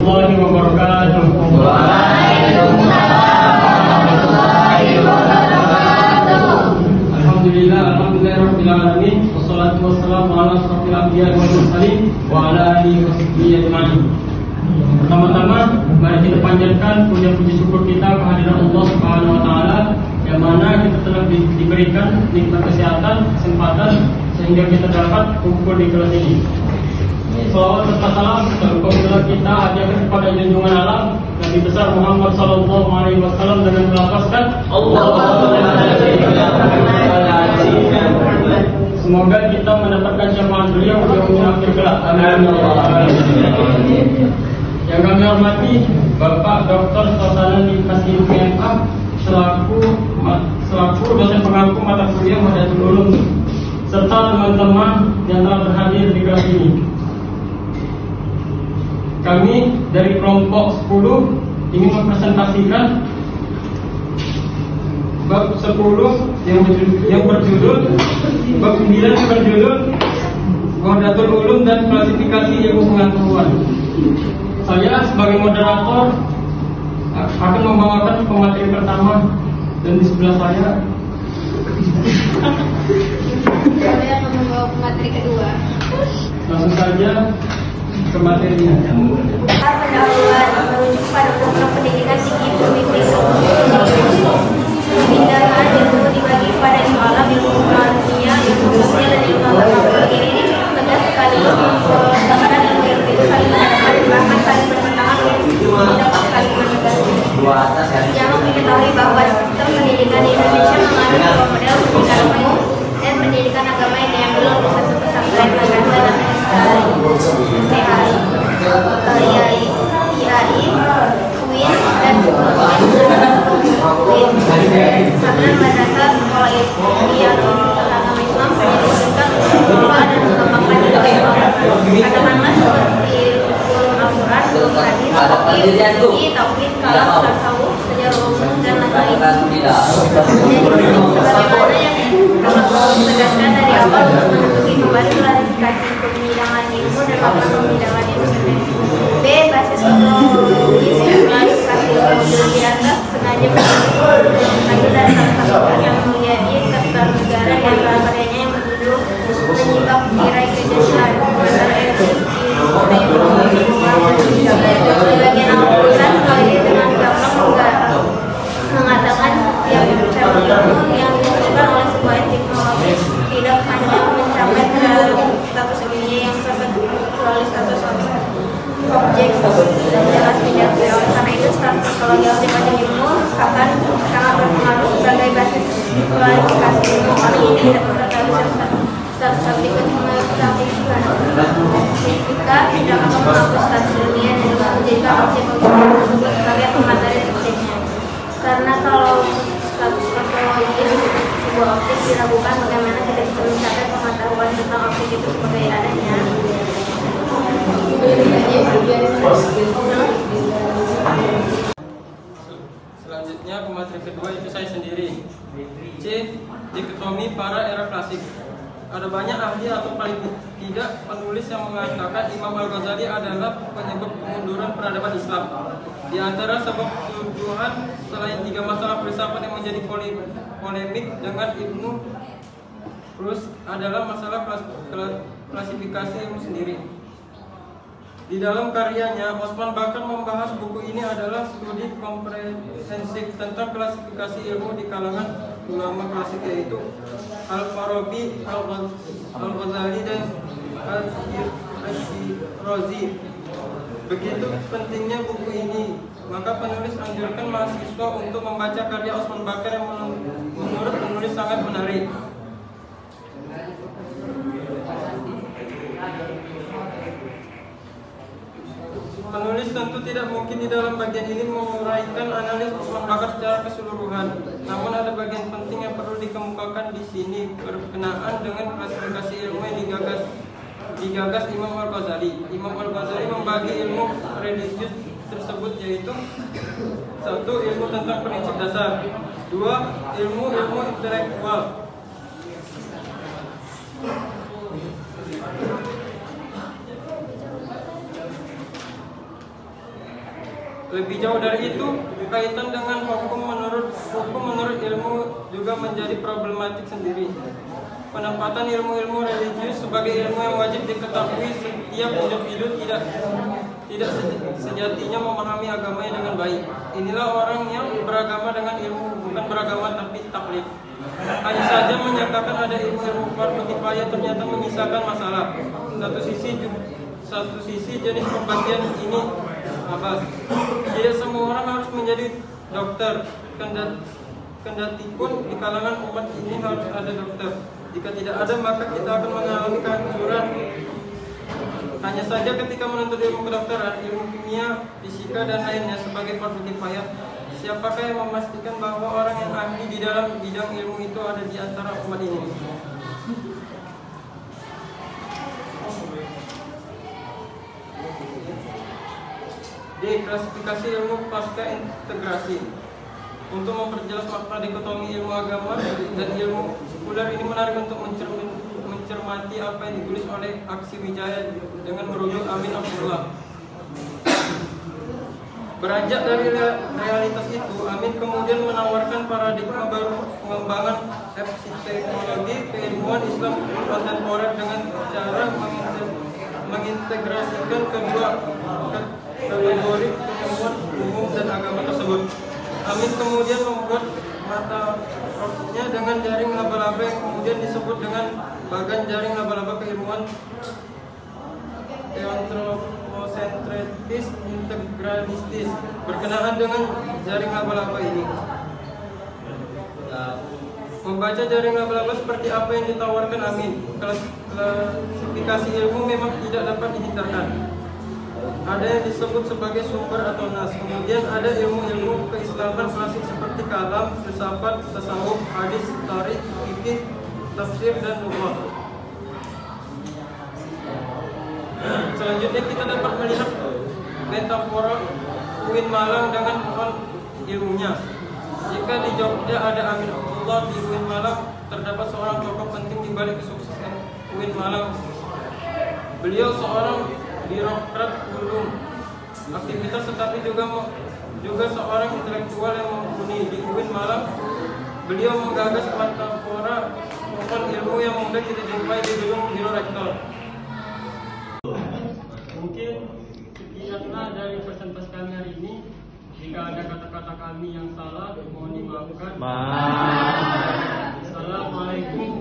warahmatullahi wabarakatuh. Waalaikumsalam warahmatullahi wabarakatuh. Alhamdulillahirabbil alamin. Wassalatu wassalamu ala asyrofil anbiya'i wal mursalin wa ala alihi wasahbihi ajma'in. Pertama-tama mari kita panjatkan puji syukur kita kehadiran Allah Subhanahu wa taala yang mana kita telah diberikan nikmat kesehatan, kesempatan sehingga kita dapat kumpul di kelas ini. Salawat serta salam terutama kita hadirkan kepada junjungan alam Nabi besar Muhammad sallallahu alaihi wasallam dengan melafazkan semoga kita mendapatkan syafaat beliau di akhir kelak. Amin. Yang kami hormati Bapak Dr. Sosana Kasih PMA selaku dosen pengampu mata kuliah Hadatul Ulum serta teman-teman yang telah berhadir di kelas ini. Kami dari kelompok 10 ingin mempresentasikan bab 10 yang berjudul bab 9 yang berjudul Hadatul Ulum dan klasifikasi ilmu pengetahuan. Saya sebagai moderator akan membawakan pemateri pertama dan di sebelah saya akan membawa pemateri kedua. Langsung saja ke materinya. Pendahuluan merujuk pada program pendidikan tinggi Pemikir. Pemindahan ilmu dibagi pada ilmu alam, ilmu manusia, ilmu sosial, dan ilmu agama. Ini cukup tegas sekali bahkan ilmu itu saling berhadapan, bahkan saling bertentangan untuk dapat saling menegasi. Yang mengetahui bahwa sistem pendidikan di Indonesia menganut dua model pendidikan umum dan pendidikan agama yang diambil oleh satu pesantren madrasah namanya PAI, UIN dan UIN. Pesantren madrasah sekolah agama Islam menyebutkan sekolah dan mengembangkan ilmu. Katakanlah seperti ulum Al-Quran, ulum hadis, fikih, tauhid, kalam, tasawuf, sejarah umum dan lain-lain. Sebagaimana yang telah ditegaskan dari awal untuk menentukan kembali klasifikasi pembidangan ilmu dan makna pembidangan ilmu sendiri. B. Basis kronologis klasifikasi ilmu di atas sengaja mengambil dari salah satu kelas yang menjadi Kertanegara di antara karyanya yang berjudul Menyikap Tirai Kejadian antara ilmu dan ekonomi semua. Di bagian awal tulisan sekali dengan gampang mengatakan setiap cabang ilmu yang dilakukan oleh sebuah teknologi tidak hanya mencapai status ilmiah yang kecuali status objek jelas tidak. Karena itu status teknologi aplikasi ilmu akan sangat berpengaruh sebagai basis klasifikasi ilmu. Karena ini tidak mengetahui status aplikasi fisika tidak akan menghapus status ilmiah dan menjadikan objek tersebut sebagai pemateri subjeknya. Karena kalau status kronologis sebuah objek diragukan, bagaimana kita bisa mencapai pengetahuan tentang objek itu sebagai adanya. Selanjutnya pemateri kedua itu saya sendiri. C. Dikotomi para era klasik. Ada banyak ahli atau paling tidak penulis yang mengatakan Imam Al-Ghazali adalah penyebab kemunduran peradaban Islam. Di antara sebab tuduhan selain 3 masalah filsafat yang menjadi polemik dengan Ibnu Rus adalah masalah klasifikasi ilmu sendiri. Di dalam karyanya, Osman bahkan membahas buku ini adalah studi komprehensif tentang klasifikasi ilmu di kalangan ulama klasik, yaitu Al-Farabi, Al-Ghazali, dan Al-Shirazi. Begitu pentingnya buku ini, maka penulis anjurkan mahasiswa untuk membaca karya Osman Bakar yang menurut penulis sangat menarik. Penulis tentu tidak mungkin di dalam bagian ini menguraikan analis Osman Bakar secara keseluruhan. Namun ada bagian penting yang perlu dikemukakan di sini berkenaan dengan klasifikasi ilmu yang digagas Imam Al-Ghazali. Imam Al-Ghazali membagi ilmu religius tersebut, yaitu 1. Ilmu tentang prinsip dasar, 2. Ilmu intelektual, Lebih jauh dari itu, kaitan dengan hukum menurut ilmu juga menjadi problematik sendiri. Penempatan ilmu-ilmu religius sebagai ilmu yang wajib diketahui setiap individu tidak sejatinya memahami agamanya dengan baik. Inilah orang yang beragama dengan ilmu, bukan beragama tapi taklid. Hanya saja menyatakan ada ilmu-ilmu fardu kifayah ternyata menyisakan masalah. Satu sisi jenis pembagian ini abas. Tidak semua orang harus menjadi dokter. Kendati pun di kalangan umat ini harus ada dokter. Jika tidak ada, maka kita akan mengalami kehancuran. Hanya saja ketika menuntut ilmu kedokteran, ilmu kimia, fisika, dan lainnya sebagai fardu kifayah, siapakah yang memastikan bahwa orang yang ahli di dalam bidang ilmu itu ada di antara umat ini? D. Klasifikasi ilmu pasca integrasi. Untuk memperjelas makna dikotomi ilmu agama dan ilmu sekuler ini menarik untuk mencermati apa yang ditulis oleh Aksi Wijaya dengan merujuk Amin Abdullah. Beranjak dari realitas itu, Amin kemudian menawarkan paradigma baru pengembangan epistemologi keilmuan Islam kontemporer dengan cara mengintegrasikan kedua kategori keilmuan umum dan agama tersebut. Amin kemudian membuat mata roknya dengan jaring laba-laba yang kemudian disebut dengan bagan jaring laba-laba keilmuan teantroposentristis integralistis berkenaan dengan jaring laba-laba ini. Membaca jaring laba-laba seperti apa yang ditawarkan Amin, klasifikasi ilmu memang tidak dapat dihindarkan. Ada yang disebut sebagai sumber atau nas. Kemudian ada ilmu-ilmu keislaman klasik seperti kalam, filsafat, tasawuf, hadis, tarikh, fikih, tafsir, dan lughah. Selanjutnya kita dapat melihat metafora UIN Malang dengan pohon ilmunya. Jika di Jogja ada Amin Abdullah, di UIN Malang terdapat seorang tokoh penting di balik kesuksesan UIN Malang. Beliau seorang birokrat ulum aktivitas tetapi juga seorang intelektual yang mumpuni. Di UIN Malang, beliau menggagas metafora pohon ilmu yang mudah kita jumpai di gedung biro rektor. Mungkin sekianlah dari presentasi kami hari ini. Jika ada kata-kata kami yang salah, mohon dimaafkan. Assalamualaikum